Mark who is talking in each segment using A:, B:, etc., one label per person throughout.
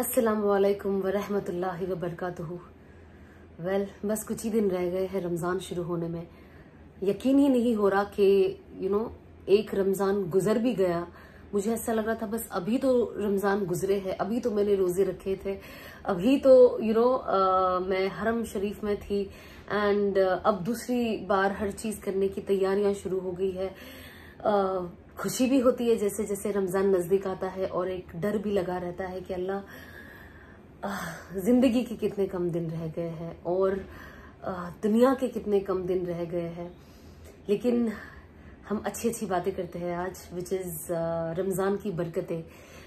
A: अस्सलाम वालेकुम वरहमतुल्लाहि वबरकातुहू। बस कुछ ही दिन रह गए हैं रमज़ान शुरू होने में। यकीन ही नहीं हो रहा कि एक रमज़ान गुजर भी गया। मुझे ऐसा लग रहा था बस अभी तो रमज़ान गुजरे हैं, अभी तो मैंने रोजे रखे थे, अभी तो मैं हरम शरीफ में थी एंड अब दूसरी बार हर चीज़ करने की तैयारियां शुरू हो गई है। खुशी भी होती है जैसे जैसे रमज़ान नज़दीक आता है, और एक डर भी लगा रहता है कि अल्लाह जिंदगी के कितने कम दिन रह गए हैं और दुनिया के कितने कम दिन रह गए हैं। लेकिन हम अच्छी अच्छी बातें करते हैं आज, विच इज़ रमज़ान की बरकतें।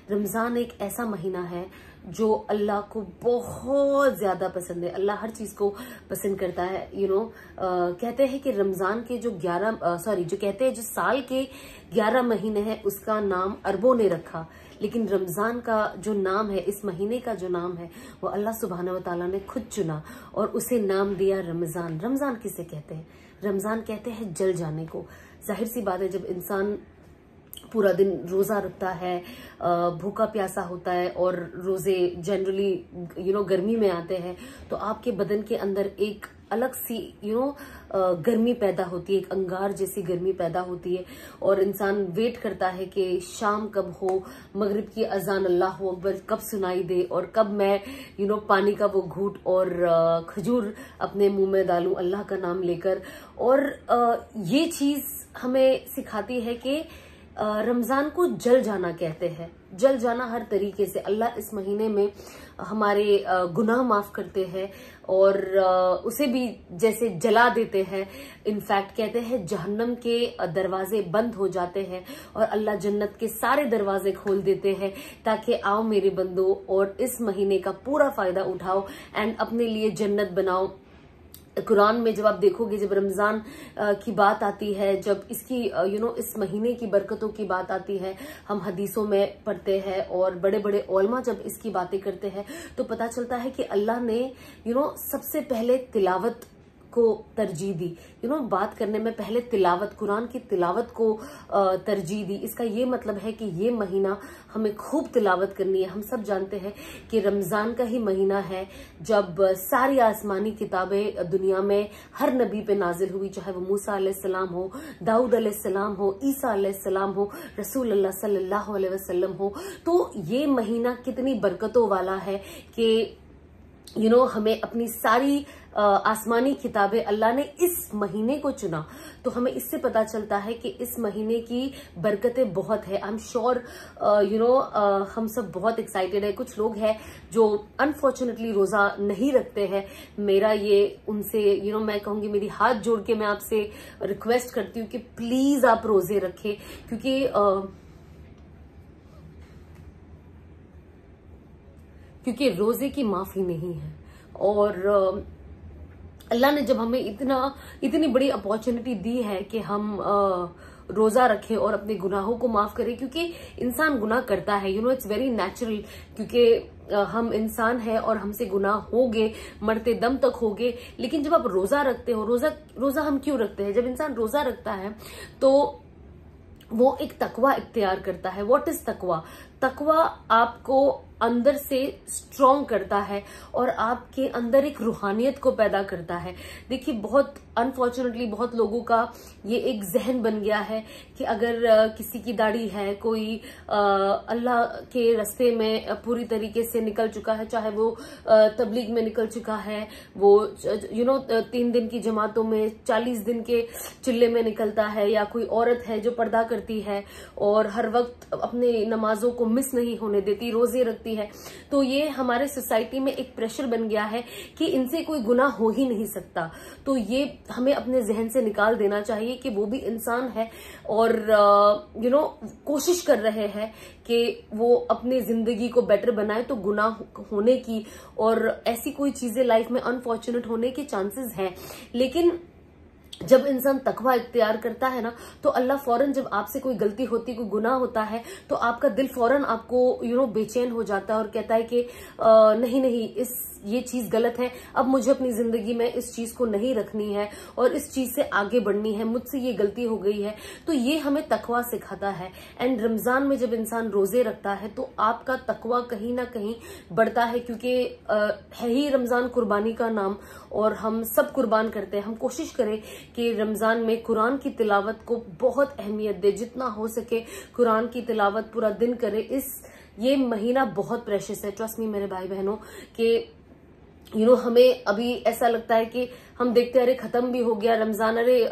A: रमज़ान एक ऐसा महीना है जो अल्लाह को बहुत ज़्यादा पसंद है। अल्लाह हर चीज़ को पसंद करता है। कहते हैं कि रमज़ान के जो जो साल के 11 महीने हैं उसका नाम अरबों ने रखा, लेकिन रमज़ान का जो नाम है, इस महीने का जो नाम है, वो अल्लाह सुब्हानहू व तआला ने खुद चुना और उसे नाम दिया रमज़ान। रमज़ान किसे कहते हैं? रमज़ान कहते हैं जल जाने को। जाहिर सी बात है, जब इंसान पूरा दिन रोजा रखता है, भूखा प्यासा होता है, और रोजे जनरली गर्मी में आते हैं, तो आपके बदन के अंदर एक अलग सी गर्मी पैदा होती है, एक अंगार जैसी गर्मी पैदा होती है, और इंसान वेट करता है कि शाम कब हो, मगरिब की अजान अल्लाह अकबर कब सुनाई दे, और कब मैं पानी का वो घूंट और खजूर अपने मुंह में डालूं अल्लाह का नाम लेकर। और ये चीज हमें सिखाती है कि रमजान को जल जाना कहते हैं। जल जाना हर तरीके से। अल्लाह इस महीने में हमारे गुनाह माफ करते हैं और उसे भी जैसे जला देते हैं। इनफैक्ट कहते हैं जहन्नम के दरवाजे बंद हो जाते हैं और अल्लाह जन्नत के सारे दरवाजे खोल देते हैं, ताकि आओ मेरे बंदो और इस महीने का पूरा फायदा उठाओ एंड अपने लिए जन्नत बनाओ। कुरान में जब आप देखोगे, जब रमजान की बात आती है, जब इसकी इस महीने की बरकतों की बात आती है, हम हदीसों में पढ़ते हैं और बड़े बड़े उलमा जब इसकी बातें करते हैं, तो पता चलता है कि अल्लाह ने सबसे पहले तिलावत को तरजीह दी। बात करने में पहले तिलावत, कुरान की तिलावत को तरजीह दी। इसका ये मतलब है कि ये महीना हमें खूब तिलावत करनी है। हम सब जानते हैं कि रमजान का ही महीना है जब सारी आसमानी किताबें दुनिया में हर नबी पे नाजिल हुई, चाहे वो मूसा अलैहिस्सलाम हो, दाऊद अलैहिस्सलाम हो, ईसा अलैहिस्सलाम हो, रसूल अल्लाह सल्लल्लाहु अलैहि वसल्लम हो। तो ये महीना कितनी बरकतों वाला है कि हमें अपनी सारी आसमानी किताबें अल्लाह ने इस महीने को चुना। तो हमें इससे पता चलता है कि इस महीने की बरकतें बहुत है। आई एम श्योर हम सब बहुत एक्साइटेड है। कुछ लोग हैं जो अनफॉर्चुनेटली रोजा नहीं रखते हैं। मेरा ये उनसे मैं कहूंगी, मेरी हाथ जोड़ के मैं आपसे रिक्वेस्ट करती हूँ कि प्लीज आप रोजे रखें, क्योंकि रोजे की माफी नहीं है। और अल्लाह ने जब हमें इतनी बड़ी अपॉर्चुनिटी दी है कि हम रोजा रखें और अपने गुनाहों को माफ करें, क्योंकि इंसान गुनाह करता है, इट्स वेरी नेचुरल, क्योंकि हम इंसान हैं और हमसे गुनाह होगे, मरते दम तक होगे। लेकिन जब आप रोजा रखते हो, रोजा हम क्यों रखते हैं? जब इंसान रोजा रखता है तो वो एक तकवा इख्तियार करता है। व्हाट इज तकवा? तकवा आपको अंदर से स्ट्रॉन्ग करता है और आपके अंदर एक रूहानियत को पैदा करता है। देखिए, बहुत अनफॉर्चुनेटली बहुत लोगों का ये एक जहन बन गया है कि अगर किसी की दाढ़ी है, कोई अल्लाह के रास्ते में पूरी तरीके से निकल चुका है, चाहे वो तबलीग में निकल चुका है, वो 3 दिन की जमातों में 40 दिन के चिल्ले में निकलता है, या कोई औरत है जो पर्दा करती है और हर वक्त अपने नमाजों को मिस नहीं होने देती, रोजे रखती है, तो ये हमारे सोसाइटी में एक प्रेशर बन गया है कि इनसे कोई गुनाह हो ही नहीं सकता। तो ये हमें अपने जहन से निकाल देना चाहिए कि वो भी इंसान है और कोशिश कर रहे हैं कि वो अपनी जिंदगी को बेटर बनाए। तो गुनाह होने की और ऐसी कोई चीजें लाइफ में अनफॉर्चुनेट होने के चांसेस हैं, लेकिन जब इंसान तकवा इख्तियार करता है ना, तो अल्लाह फौरन, जब आपसे कोई गलती होती, कोई गुनाह होता है, तो आपका दिल फौरन आपको बेचैन हो जाता है और कहता है कि नहीं नहीं, ये चीज गलत है, अब मुझे अपनी जिंदगी में इस चीज को नहीं रखनी है और इस चीज से आगे बढ़नी है, मुझसे ये गलती हो गई है। तो ये हमें तकवा सिखाता है। एंड रमजान में जब इंसान रोजे रखता है तो आपका तकवा कहीं ना कहीं बढ़ता है, क्योंकि है ही रमजान कुर्बानी का नाम और हम सब कुर्बान करते हैं। हम कोशिश करें कि रमजान में कुरान की तिलावत को बहुत अहमियत दे, जितना हो सके कुरान की तिलावत पूरा दिन करें। ये महीना बहुत प्रेशियस है, ट्रस्ट मी मेरे भाई बहनों, कि हमें अभी ऐसा लगता है कि हम देखते हैं अरे खत्म भी हो गया रमजान, अरे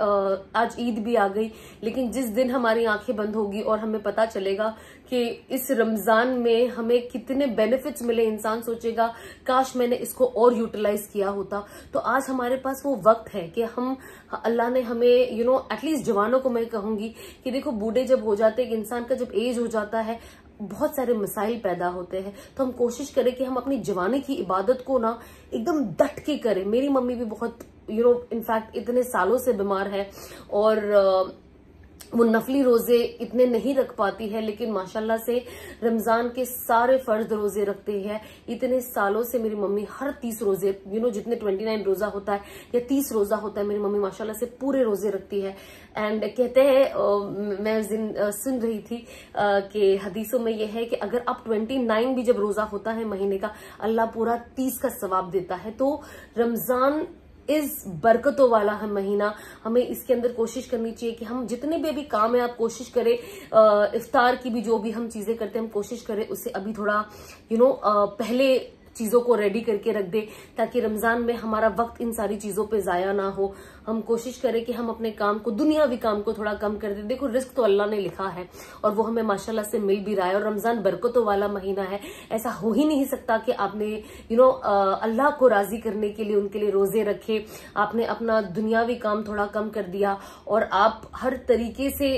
A: आज ईद भी आ गई। लेकिन जिस दिन हमारी आंखें बंद होगी और हमें पता चलेगा कि इस रमजान में हमें कितने बेनिफिट्स मिले, इंसान सोचेगा काश मैंने इसको और यूटिलाइज किया होता। तो आज हमारे पास वो वक्त है कि हम, अल्लाह ने हमें एटलीस्ट जवानों को मैं कहूंगी कि देखो, बूढ़े जब हो जाते हैं, कि इंसान का जब एज हो जाता है, बहुत सारे मसाइल पैदा होते हैं। तो हम कोशिश करें कि हम अपनी जवानी की इबादत को ना एकदम डट के करें। मेरी मम्मी भी बहुत इनफैक्ट इतने सालों से बीमार है और वो नफली रोजे इतने नहीं रख पाती है, लेकिन माशाल्लाह से रमजान के सारे फर्ज रोजे रखते हैं। इतने सालों से मेरी मम्मी हर 30 रोजे, जितने 29 रोजा होता है या 30 रोजा होता है, मेरी मम्मी माशाल्लाह से पूरे रोजे रखती है। एंड कहते हैं, मैं सुन रही थी कि हदीसों में यह है कि अगर आप 29 भी जब रोजा होता है महीने का, अल्लाह पूरा 30 का सवाब देता है। तो रमजान इस बरकतों वाला है महीना। हमें इसके अंदर कोशिश करनी चाहिए कि हम जितने भी अभी काम है, आप कोशिश करें इफ्तार की भी जो भी हम चीजें करते हैं, हम कोशिश करें उससे अभी थोड़ा पहले चीजों को रेडी करके रख दे, ताकि रमजान में हमारा वक्त इन सारी चीजों पे जाया ना हो। हम कोशिश करें कि हम अपने काम को, दुनियावी काम को थोड़ा कम कर दे। देखो, रिस्क तो अल्लाह ने लिखा है और वो हमें माशाल्लाह से मिल भी रहा है। और रमजान बरकतों वाला महीना है, ऐसा हो ही नहीं सकता कि आपने अल्लाह को राजी करने के लिए उनके लिए रोजे रखे, आपने अपना दुनियावी काम थोड़ा कम कर दिया और आप हर तरीके से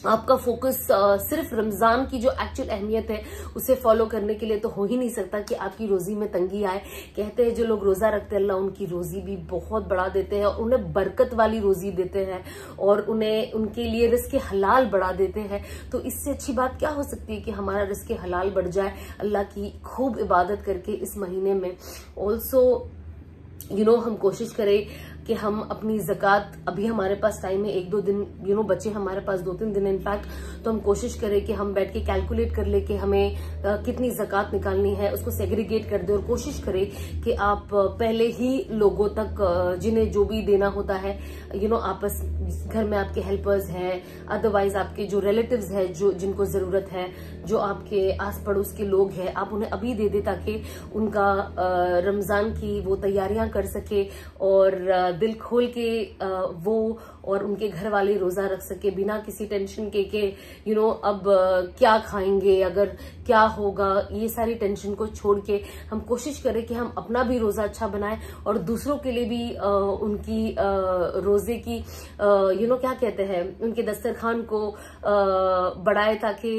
A: आपका फोकस सिर्फ रमजान की जो एक्चुअल अहमियत है उसे फॉलो करने के लिए, तो हो ही नहीं सकता कि आपकी रोजी में तंगी आए। कहते हैं जो लोग रोजा रखते हैं, अल्लाह उनकी रोजी भी बहुत बढ़ा देते हैं और उन्हें बरकत वाली रोजी देते हैं और उन्हें उनके लिए रिस्क हलाल बढ़ा देते हैं। तो इससे अच्छी बात क्या हो सकती है कि हमारा रिस्क हलाल बढ़ जाए अल्लाह की खूब इबादत करके इस महीने में। ऑल्सो हम कोशिश करें कि हम अपनी ज़कात, अभी हमारे पास टाइम है, 1-2 दिन बचे हमारे पास, 2-3 दिन इनफैक्ट, तो हम कोशिश करें कि हम बैठ के कैलकुलेट कर ले कि हमें कितनी ज़कात निकालनी है, उसको सेग्रीगेट कर दे और कोशिश करें कि आप पहले ही लोगों तक जिन्हें जो भी देना होता है, आपस घर में आपके हेल्पर्स हैं, अदरवाइज आपके जो रिलेटिव्स हैं, जो जिनको जरूरत है, जो आपके आस पड़ोस के लोग हैं, आप उन्हें अभी दे दे ताकि उनका रमजान की वो तैयारियां कर सके और दिल खोल के वो और उनके घर वाले रोजा रख सके बिना किसी टेंशन के अब क्या खाएंगे, अगर क्या होगा, ये सारी टेंशन को छोड़ के हम कोशिश करें कि हम अपना भी रोजा अच्छा बनाएं और दूसरों के लिए भी उनकी रोजे की क्या कहते हैं, उनके दस्तरखान को बढ़ाए ताकि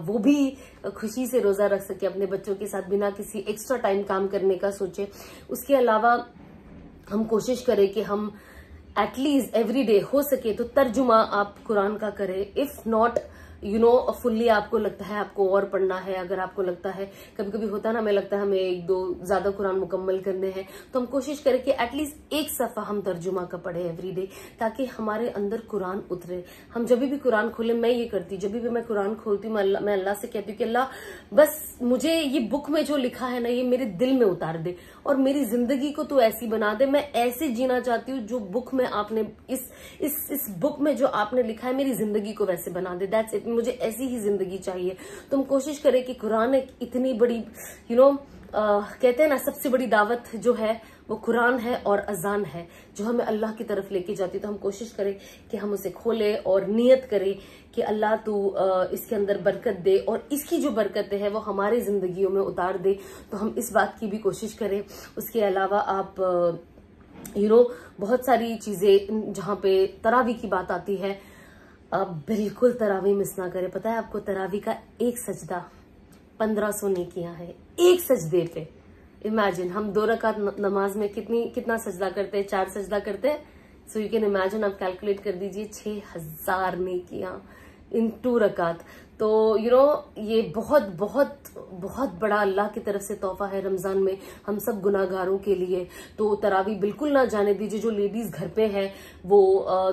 A: वो भी खुशी से रोजा रख सके अपने बच्चों के साथ बिना किसी एक्स्ट्रा टाइम काम करने का सोचे। उसके अलावा हम कोशिश करें कि हम एटलीस्ट एवरी डे हो सके तो तर्जुमा आप कुरान का करें। इफ नॉट फुल्ली आपको लगता है आपको और पढ़ना है, अगर आपको लगता है, कभी कभी होता है ना, हमें लगता है हमें 1-2 ज्यादा कुरान मुकम्मल करने हैं, तो हम कोशिश करें कि एटलीस्ट एक सफ़ा हम तर्जुमा का पढ़े एवरी डे, ताकि हमारे अंदर कुरान उतरे। हम जब भी कुरान खोले, मैं ये करती, जब भी मैं कुरान खोलती हूँ, मैं अल्लाह से कहती हूँ कि अल्लाह बस मुझे ये बुक में जो लिखा है ना, ये मेरे दिल में उतार दे और मेरी जिंदगी को तो ऐसी बना दे, मैं ऐसे जीना चाहती हूँ जो बुक में आपने इस बुक में जो आपने लिखा है, मेरी जिंदगी को वैसे बना दे। दैट्स इट, मुझे ऐसी ही जिंदगी चाहिए। तो हम कोशिश करें कि कुरान एक इतनी बड़ी कहते हैं ना, सबसे बड़ी दावत जो है वो कुरान है और अजान है जो हमें अल्लाह की तरफ लेके जाती है। तो हम कोशिश करें कि हम उसे खोलें और नियत करें कि अल्लाह तू इसके अंदर बरकत दे और इसकी जो बरकतें हैं वो हमारी जिंदगियों में उतार दे। तो हम इस बात की भी कोशिश करें। उसके अलावा आप बहुत सारी चीजें, जहाँ पे तरावी की बात आती है, आप बिल्कुल तरावी मिस ना करें। पता है आपको, तरावी का एक सजदा 1500 नेकियां है एक सजदे पे। इमेजिन हम 2 रकात नमाज में कितना सजदा करते हैं, 4 सजदा करते हैं, सो यू कैन इमेजिन, आप कैलकुलेट कर दीजिए 6000 नेकियां इन 2 रकात। तो ये बहुत बहुत बहुत बड़ा अल्लाह की तरफ से तोहफा है रमजान में हम सब गुनाहगारों के लिए। तो तरावी बिल्कुल ना जाने दीजिए। जो लेडीज घर पे है वो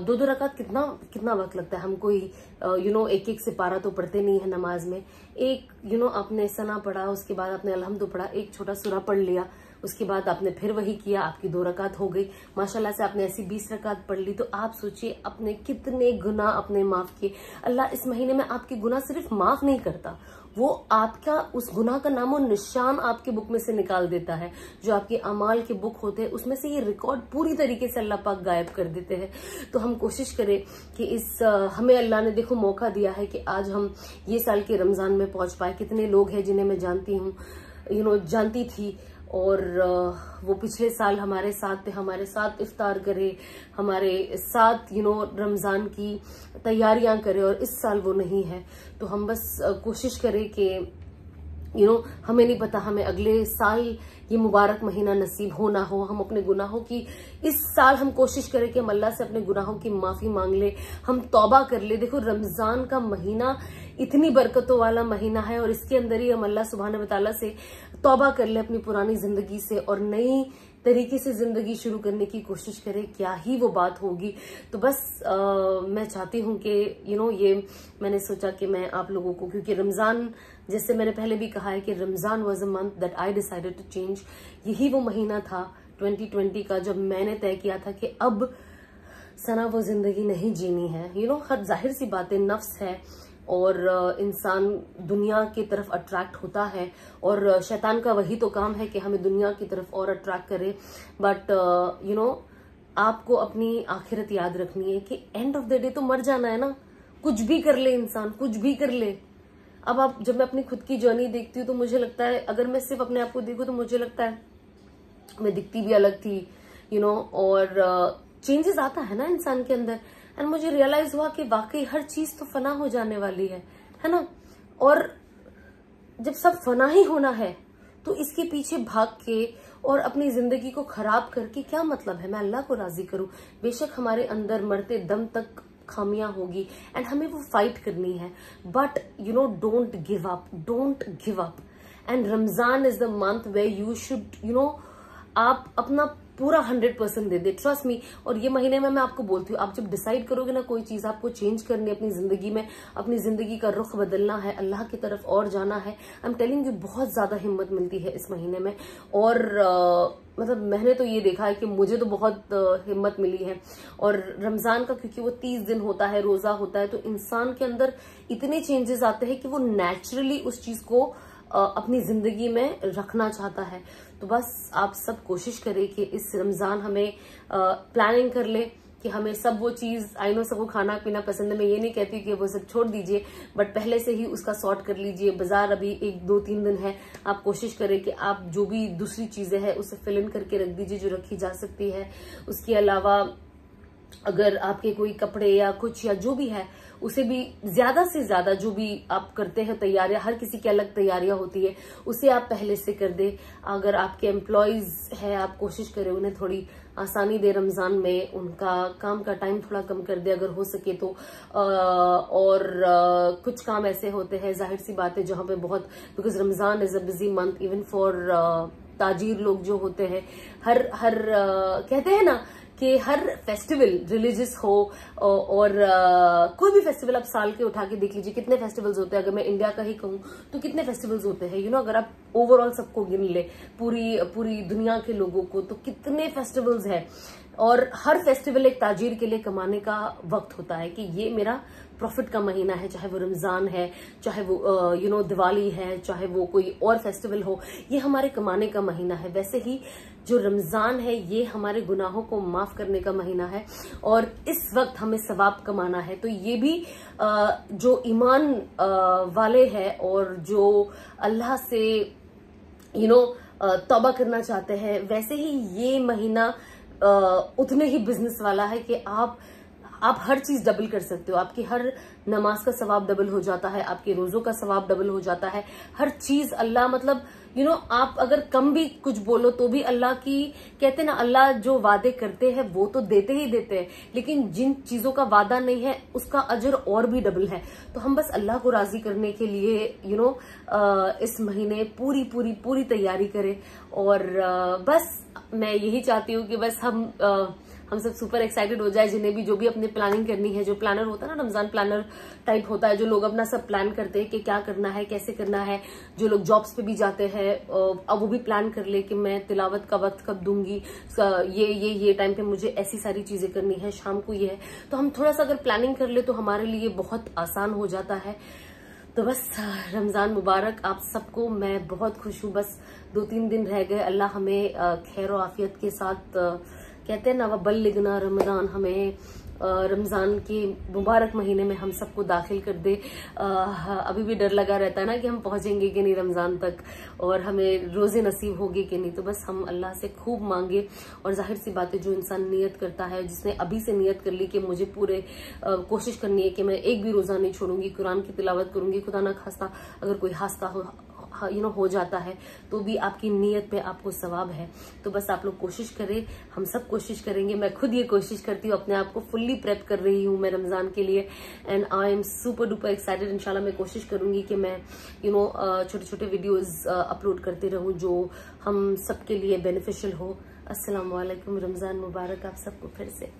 A: 2-2 रकात कितना वक्त लगता है। हम कोई एक सिपारा तो पढ़ते नहीं है नमाज में। एक आपने सना पढ़ा, उसके बाद आपने अलहम्दु पढ़ा, एक छोटा सूरा पढ़ लिया, उसके बाद आपने फिर वही किया, आपकी 2 रकात हो गई। माशाल्लाह से आपने ऐसी 20 रकात पढ़ ली। तो आप सोचिए अपने कितने गुनाह अपने माफ किए। अल्लाह इस महीने में आपके गुनाह सिर्फ माफ नहीं करता, वो आपका उस गुनाह का नामो निशान आपके बुक में से निकाल देता है। जो आपके अमाल के बुक होते हैं उसमें से ये रिकॉर्ड पूरी तरीके से अल्लाह पाक गायब कर देते हैं। तो हम कोशिश करें कि हमें अल्लाह ने देखो मौका दिया है कि आज हम ये साल के रमजान में पहुंच पाए। कितने लोग हैं जिन्हें मैं जानती हूँ, जानती थी, और वो पिछले साल हमारे साथ थे, हमारे साथ इफ्तार करे, हमारे साथ रमजान की तैयारियां करे, और इस साल वो नहीं है। तो हम बस कोशिश करें कि हमें नहीं पता हमें अगले साल ये मुबारक महीना नसीब हो ना हो। हम अपने गुनाहों की इस साल हम कोशिश करें कि हम अल्लाह से अपने गुनाहों की माफी मांग ले, हम तौबा कर ले। देखो रमजान का महीना इतनी बरकतों वाला महीना है, और इसके अंदर ही हम अल्लाह सुब्हानहू व तआला से तौबा कर ले अपनी पुरानी जिंदगी से, और नई तरीके से जिंदगी शुरू करने की कोशिश करें। क्या ही वो बात होगी। तो बस मैं चाहती हूँ कि ये मैंने सोचा कि मैं आप लोगों को, क्योंकि रमजान, जैसे मैंने पहले भी कहा है कि Ramzan was a month that I decided to change. यही वो महीना था 2020 का जब मैंने तय किया था कि अब सना वो जिंदगी नहीं जीनी है। हर जाहिर सी बात है, नफ्स है और इंसान दुनिया की तरफ अट्रैक्ट होता है, और शैतान का वही तो काम है कि हमें दुनिया की तरफ और अट्रैक्ट करे। बट आपको अपनी आखिरत याद रखनी है कि एंड ऑफ द डे तो मर जाना है ना। कुछ भी कर ले इंसान, कुछ भी कर ले। अब जब मैं अपनी खुद की जर्नी देखती हूँ तो मुझे लगता है, अगर मैं सिर्फ अपने आप को देखूँ तो मुझे लगता है मैं दिखती भी अलग थी, और चेंजेस आता है ना इंसान के अंदर। एंड मुझे रियलाइज हुआ कि वाकई हर चीज तो फना हो जाने वाली है ना। और जब सब फना ही होना है तो इसके पीछे भाग के और अपनी जिंदगी को खराब करके क्या मतलब है। मैं अल्लाह को राजी करूं। बेशक हमारे अंदर मरते दम तक खामियां होगी एंड हमें वो फाइट करनी है, but don't give up. And Ramzan is the month way you should आप अपना पूरा 100% दे दे, ट्रस्ट मी। और ये महीने में मैं आपको बोलती हूँ, आप जब डिसाइड करोगे ना कोई चीज आपको चेंज करनी है अपनी जिंदगी में, अपनी जिंदगी का रुख बदलना है, अल्लाह की तरफ और जाना है, आई एम टेलिंग यू बहुत ज्यादा हिम्मत मिलती है इस महीने में। और मतलब मैंने तो ये देखा है कि मुझे तो बहुत हिम्मत मिली है। और रमजान का क्योंकि वो 30 दिन होता है, रोजा होता है, तो इंसान के अंदर इतने चेंजेस आते हैं कि वो नेचुरली उस चीज को अपनी जिंदगी में रखना चाहता है। तो बस आप सब कोशिश करें कि इस रमजान हमें प्लानिंग कर ले कि हमें सब वो चीज, आई नो सबको खाना पीना पसंद है, मैं ये नहीं कहती कि वो सब छोड़ दीजिए, बट पहले से ही उसका सॉर्ट कर लीजिए। बाजार अभी 1-2-3 दिन है, आप कोशिश करें कि आप जो भी दूसरी चीजें हैं उसे फिल इन करके रख दीजिए जो रखी जा सकती है। उसके अलावा अगर आपके कोई कपड़े या कुछ या जो भी है उसे भी ज्यादा से ज्यादा, जो भी आप करते हैं तैयारियां, हर किसी की अलग तैयारियां होती है, उसे आप पहले से कर दे। अगर आपके एम्प्लॉयज है, आप कोशिश करें उन्हें थोड़ी आसानी दे रमजान में, उनका काम का टाइम थोड़ा कम कर दे अगर हो सके तो। और कुछ काम ऐसे होते हैं, जाहिर सी बात है, जहां पे बहुत, because Ramzan is a busy month even for ताजीर लोग जो होते हैं, हर कहते हैं ना कि हर फेस्टिवल रिलीजियस हो और कोई भी फेस्टिवल आप साल के उठा के देख लीजिए, कितने फेस्टिवल्स होते हैं। अगर मैं इंडिया का ही कहूँ तो कितने फेस्टिवल्स होते हैं, अगर आप ओवरऑल सबको गिन ले, पूरी दुनिया के लोगों को, तो कितने फेस्टिवल्स हैं। और हर फेस्टिवल एक ताजीर के लिए कमाने का वक्त होता है कि ये मेरा प्रॉफिट का महीना है, चाहे वो रमजान है, चाहे वो दिवाली है, चाहे वो कोई और फेस्टिवल हो, ये हमारे कमाने का महीना है। वैसे ही जो रमजान है ये हमारे गुनाहों को माफ करने का महीना है, और इस वक्त हमें सवाब कमाना है। तो ये भी जो ईमान वाले हैं और जो अल्लाह से तौबा करना चाहते हैं, वैसे ही ये महीना उतने ही बिजनेस वाला है कि आप हर चीज डबल कर सकते हो। आपकी हर नमाज का सवाब डबल हो जाता है, आपके रोजों का सवाब डबल हो जाता है, हर चीज अल्लाह, मतलब आप अगर कम भी कुछ बोलो तो भी अल्लाह की, कहते ना अल्लाह जो वादे करते हैं वो तो देते ही देते हैं, लेकिन जिन चीजों का वादा नहीं है उसका अजर और भी डबल है। तो हम बस अल्लाह को राजी करने के लिए इस महीने पूरी पूरी पूरी तैयारी करें। और बस मैं यही चाहती हूँ कि बस हम सब सुपर एक्साइटेड हो जाए, जिन्हें भी जो भी अपनी प्लानिंग करनी है। जो प्लानर होता है ना, रमजान प्लानर टाइप होता है, जो लोग अपना सब प्लान करते हैं कि क्या करना है, कैसे करना है। जो लोग जॉब्स पे भी जाते हैं अब वो भी प्लान कर ले कि मैं तिलावत का वक्त कब दूंगी, ये टाइम पे मुझे ऐसी सारी चीजें करनी है, शाम को ये है। तो हम थोड़ा सा अगर प्लानिंग कर ले तो हमारे लिए बहुत आसान हो जाता है। तो बस रमजान मुबारक आप सबको। मैं बहुत खुश हूँ, बस 2-3 दिन रह गए। अल्लाह हमें खैर और आफियत के साथ, कहते हैं ना वबल्लिगना रमजान, हमें रमजान के मुबारक महीने में हम सबको दाखिल कर दे। अभी भी डर लगा रहता है ना कि हम पहुंचेंगे कि नहीं रमजान तक, और हमें रोजे नसीब होगी कि नहीं। तो बस हम अल्लाह से खूब मांगे, और जाहिर सी बात है जो इंसान नियत करता है, जिसने अभी से नियत कर ली कि मुझे पूरे कोशिश करनी है कि मैं एक भी रोजा नहीं छोड़ूंगी, कुरान की तिलावत करूंगी, खुदा ना खास्ता अगर कोई हादसा हो जाता है तो भी आपकी नीयत पे आपको सवाब है। तो बस आप लोग कोशिश करें, हम सब कोशिश करेंगे। मैं खुद ये कोशिश करती हूँ, अपने आप को फुल्ली प्रेप कर रही हूँ मैं रमजान के लिए, and I am super duper excited. इंशाल्लाह मैं कोशिश करूंगी कि मैं छोटे छोटे वीडियोस अपलोड करती रहूं जो हम सबके लिए बेनिफिशियल हो। अस्सलाम वालेकुम, रमजान मुबारक आप सबको फिर से।